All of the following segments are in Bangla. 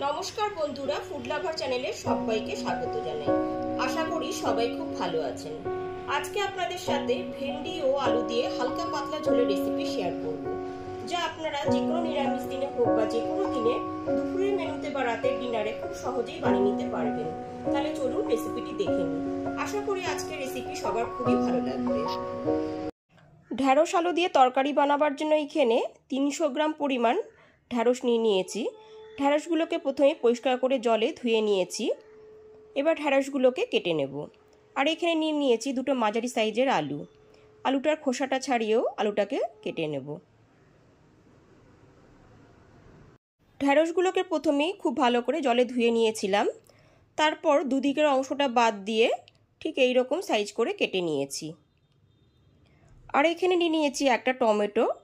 নমস্কার বন্ধুরা, ফুড লাভার চ্যানেলে সবাইকে স্বাগত জানাই। আশা করি সবাই খুব ভালো আছেন। আজকে আপনাদের সাথে ভেন্ডি ও আলু দিয়ে হালকা পাতলা ঝোলের রেসিপি শেয়ার করব, যা আপনারা যে কোনো নিরামিষ দিনে হোক বা যে কোনো দিনে দুপুরের মেনুতে বা রাতের ডিনারে খুব সহজেই বানিয়ে নিতে পারবেন। তাহলে চলুন রেসিপিটি দেখে নিই। আশা করি আজকের রেসিপি সবার খুবই ভালো লাগবে। ঢ্যাঁড়স আলু দিয়ে তরকারি বানাবার জন্য এখানে 300 গ্রাম পরিমাণ ঢ্যাঁড়স নিয়েছি। ঢ্যাঁড়সগুলোকে প্রথমে পরিষ্কার করে জলে ধুয়ে নিয়েছি। এবার ঢ্যাঁড়সগুলোকে কেটে নেব। আর এখানে নিয়েছি দুটো মাঝারি সাইজের আলু। আলুটার খোসাটা ছাড়িয়েও আলুটাকে কেটে নেব। ঢ্যাঁড়সগুলোকে প্রথমেই খুব ভালো করে জলে ধুয়ে নিয়েছিলাম। তারপর দুদিকের অংশটা বাদ দিয়ে ঠিক এই রকম সাইজ করে কেটে নিয়েছি। আর এখানে নিয়েছি একটা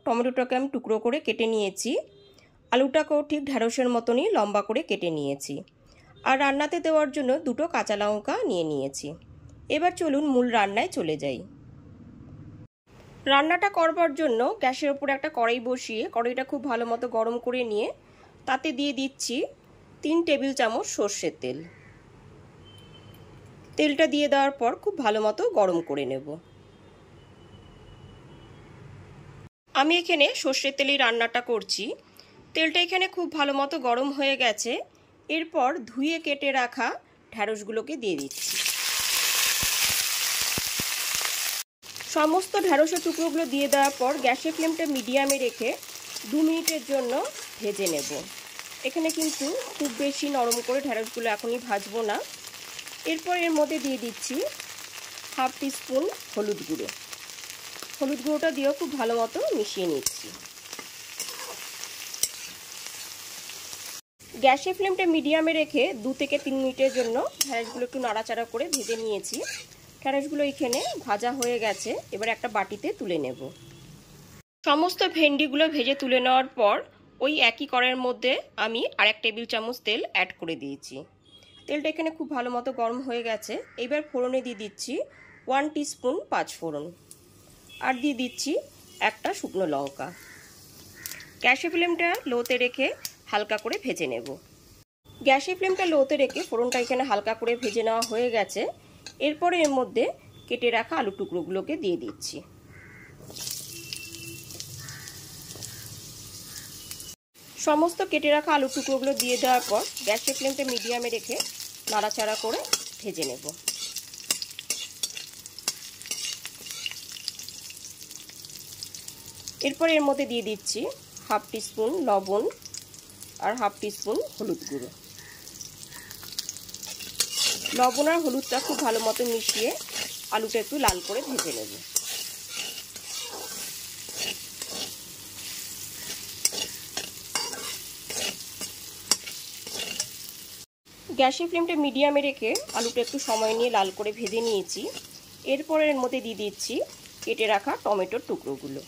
টমেটোটাকে আমি টুকরো করে কেটে নিয়েছি। আলুটাকেও ঠিক ঢ্যাঁড়সের মতনই লম্বা করে কেটে নিয়েছি। আর রান্নাতে দেওয়ার জন্য দুটো কাঁচা লঙ্কা নিয়েছি। এবার চলুন মূল রান্নায় চলে যাই। রান্নাটা করবার জন্য গ্যাসের ওপরে একটা কড়াই বসিয়ে কড়াইটা খুব ভালো মতো গরম করে নিয়ে তাতে দিয়ে দিচ্ছি 3 টেবিল চামচ সর্ষের তেল। তেলটা দিয়ে দেওয়ার পর খুব ভালো মতো গরম করে নেব। আমি এখানে সর্ষের তেলেই রান্নাটা করছি। তেলটা এখানে খুব ভালো মতো গরম হয়ে গেছে। এরপর ধুয়ে কেটে রাখা ঢ্যাঁড়সগুলোকে দিয়ে দিচ্ছি। সমস্ত ঢ্যাঁড়সের টুকরোগুলো দিয়ে দেওয়ার পর গ্যাসের ফ্লেমটা মিডিয়ামে রেখে 2 মিনিটের জন্য ভেজে নেব। এখানে কিন্তু খুব বেশি নরম করে ঢ্যাঁড়সগুলো এখনই ভাজবো না। এরপর এর মধ্যে দিয়ে দিচ্ছি হাফ টিস্পুন হলুদ গুঁড়ো। হলুদ গুঁড়োটা দিয়েও খুব ভালো মতো মিশিয়ে নিচ্ছি। গ্যাসের ফ্লেমটা মিডিয়ামে রেখে 2 থেকে 3 মিনিটের জন্য ঢ্যাঁড়সগুলো একটু নাড়াচাড়া করে ভেজে নিয়েছি। ঢ্যাঁড়সগুলো এখানে ভাজা হয়ে গেছে। এবার একটা বাটিতে তুলে নেব। সমস্ত ভেন্ডিগুলো ভেজে তুলে নেওয়ার পর ওই একই কড়াইয়ের মধ্যে আমি আরেক টেবিল চামচ তেল অ্যাড করে দিয়েছি। তেলটা এখানে খুব ভালো মতো গরম হয়ে গেছে। এবার ফোড়নে দিয়ে দিচ্ছি 1 টিস্পুন পাঁচফোড়ন। আর দিয়ে দিচ্ছি একটা শুকনো লঙ্কা। গ্যাসের ফ্লেমটা লোতে রেখে হালকা করে ভেজে নেব। গ্যাসের ফ্লেমটা লোতে রেখে ফোড়নটা এখানে হালকা করে ভেজে নেওয়া হয়ে গেছে। এরপরে এর মধ্যে কেটে রাখা আলু টুকরোগুলোকে দিয়ে দিচ্ছি। সমস্ত কেটে রাখা আলু টুকরোগুলো দিয়ে দেওয়ার পর গ্যাসের ফ্লেমটা মিডিয়ামে রেখে নাড়াচাড়া করে ভেজে নেব। এরপর এর মধ্যে দিয়ে দিচ্ছি হাফ টিস্পুন লবণ আর হাফ টিস্পুন হলুদ গুঁড়ো। লবণ আর হলুদটা খুব ভালো মতো মিশিয়ে আলুটা একটু লাল করে ভেজে নেব। গ্যাসের ফ্লেমটা মিডিয়ামে রেখে আলুটা একটু সময় নিয়ে লাল করে ভেজে নিয়েছি। এরপর এর মধ্যে দিয়ে দিচ্ছি কেটে রাখা টমেটোর টুকরোগুলো।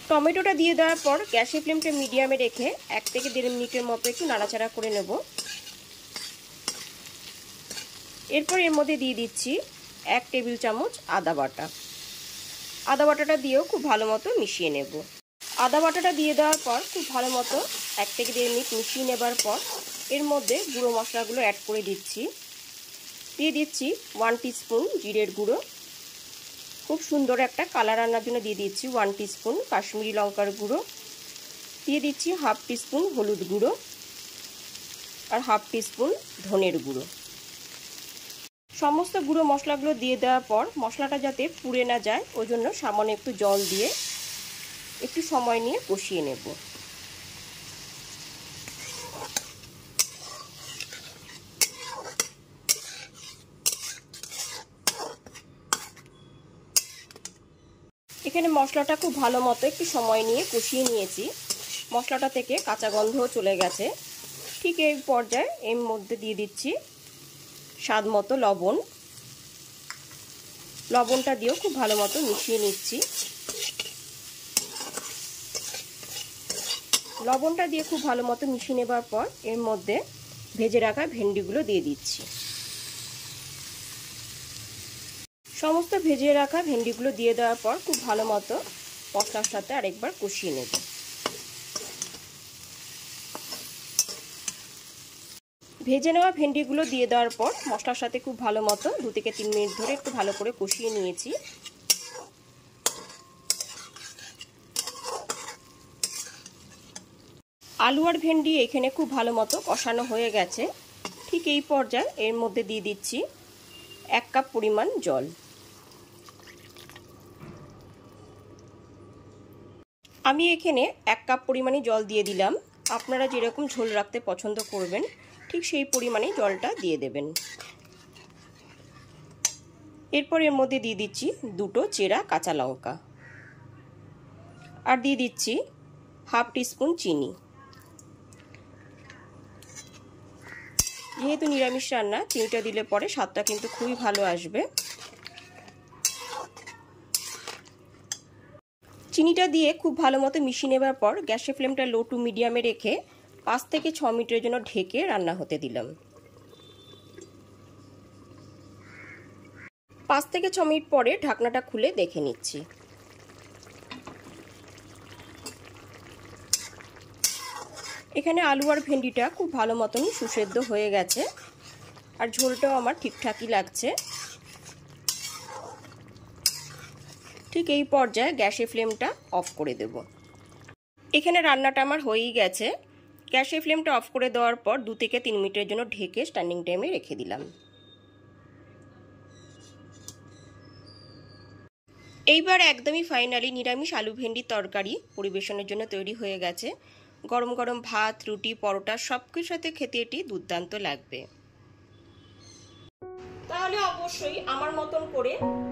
টমেটোটা দিয়ে দেওয়ার পর গ্যাসের ফ্লেমটা মিডিয়ামে রেখে 1 থেকে 1.5 মিনিটের মতো একটু নাড়াচাড়া করে নেব। এরপর এর মধ্যে দিয়ে দিচ্ছি 1 টেবিল চামচ আদা বাটা। আদা বাটাটা দিয়েও খুব ভালো মতো মিশিয়ে নেব। আদা বাটাটা দিয়ে দেওয়ার পর খুব ভালো মতো 1 থেকে 1.5 মিনিট মিশিয়ে নেবার পর এর মধ্যে গুঁড়ো মশলাগুলো অ্যাড করে দিচ্ছি। দিয়ে দিচ্ছি 1 টিস্পুন জিরের গুঁড়ো। খুব সুন্দর একটা কালার আনার জন্য দিয়ে দিচ্ছি 1 টিস্পুন কাশ্মীরি লঙ্কার গুঁড়ো। দিয়ে দিচ্ছি হাফ টিস্পুন হলুদ গুঁড়ো আর হাফ টিস্পুন ধনের গুঁড়ো। সমস্ত গুঁড়ো মশলাগুলো দিয়ে দেওয়ার পর মশলাটা যাতে পুড়ে না যায় ওই জন্য সামান্য একটু জল দিয়ে একটু সময় নিয়ে কষিয়ে নেব। এখানে মশলাটা খুব ভালো মতো একটু সময় নিয়ে কষিয়ে নিয়েছি। মশলাটা থেকে কাঁচা গন্ধও চলে গেছে। ঠিক এই পর্যায়ে এর মধ্যে দিয়ে দিচ্ছি স্বাদ মতো লবণ। লবণটা দিয়েও খুব ভালো মতো মিশিয়ে নিচ্ছি। লবণটা দিয়ে খুব ভালো মতো মিশিয়ে নেবার পর এর মধ্যে ভেজে রাখা ভেন্ডিগুলো দিয়ে দিচ্ছি। সমস্ত ভেজে রাখা ভেন্ডিগুলো দিয়ে দেওয়ার পর খুব ভালো মতো মশলার সাথে আরেকবার কষিয়ে নেব। ভেজে নেওয়া ভেন্ডিগুলো দিয়ে দেওয়ার পর মশলার সাথে খুব ভালো মতো 2 থেকে 3 মিনিট ধরে একটু ভালো করে কষিয়ে নিয়েছি। আলু আর ভেন্ডি এখানে খুব ভালো মতো কষানো হয়ে গেছে। ঠিক এই পর্যায়ে এর মধ্যে দিয়ে দিচ্ছি 1 কাপ পরিমাণ জল। আমি এখানে 1 কাপ পরিমাণে জল দিয়ে দিলাম। আপনারা যেরকম ঝোল রাখতে পছন্দ করবেন ঠিক সেই পরিমাণে জলটা দিয়ে দেবেন। এরপর এর মধ্যে দিয়ে দিচ্ছি 2টো চেরা কাঁচা লঙ্কা আর দিয়ে দিচ্ছি 1/2 টিস্পুন চিনি। যেহেতু নিরামিষ রান্না, চিনিটা দিলে পরে স্বাদটা কিন্তু খুবই ভালো আসবে। চিনিটা দিয়ে খুব ভালো মতো মিশিয়ে নেবার পর গ্যাসের ফ্লেমটা লো টু মিডিয়ামে রেখে 5 থেকে 6 মিনিটের জন্য ঢেকে রান্না হতে দিলাম। 5 থেকে 6 মিনিট পরে ঢাকনাটা খুলে দেখে নিচ্ছি। এখানে আলু আর ভেন্ডিটা খুব ভালো মতনই সুসেদ্ধ হয়ে গেছে আর ঝোলটাও আমার ঠিকঠাকই লাগছে। ঠিক এই পর্যায়ে গ্যাসের ফ্লেমটা অফ করে দেব। এখানে রান্নাটা আমার হয়েই গেছে। গ্যাসের ফ্লেমটা অফ করে দেওয়ার পর 2 থেকে 3 মিনিটের জন্য ঢেকে স্ট্যান্ডিং টাইমে রেখে দিলাম। এইবার একদমই ফাইনালি নিরামিষ আলু ভেন্ডি তরকারি পরিবেশনের জন্য তৈরি হয়ে গেছে। গরম গরম ভাত, রুটি, পরোটা সবকিছুর সাথে খেতে এটি দুর্দান্ত লাগবে। তাহলে অবশ্যই আমার মতন করে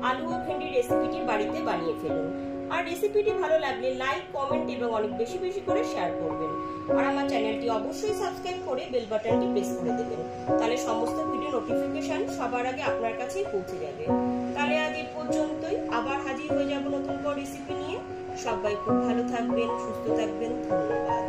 আলু ও ভেন্ডির রেসিপিটি বাড়িতে বানিয়ে ফেলুন। আর রেসিপিটি ভালো লাগলে লাইক, কমেন্ট এবং অনেক বেশি বেশি করে শেয়ার করবেন। আর আমার চ্যানেলটি অবশ্যই সাবস্ক্রাইব করে বেল বাটনটি প্রেস করে দেবেন, তাহলে সমস্ত ভিডিও নোটিফিকেশন সবার আগে আপনার কাছেই পৌঁছে যাবে। তাহলে আজ এই পর্যন্তই, আবার হাজির হয়ে যাব নতুন কোনো রেসিপি নিয়ে। সবাই খুব ভালো থাকবেন, সুস্থ থাকবেন। ধন্যবাদ।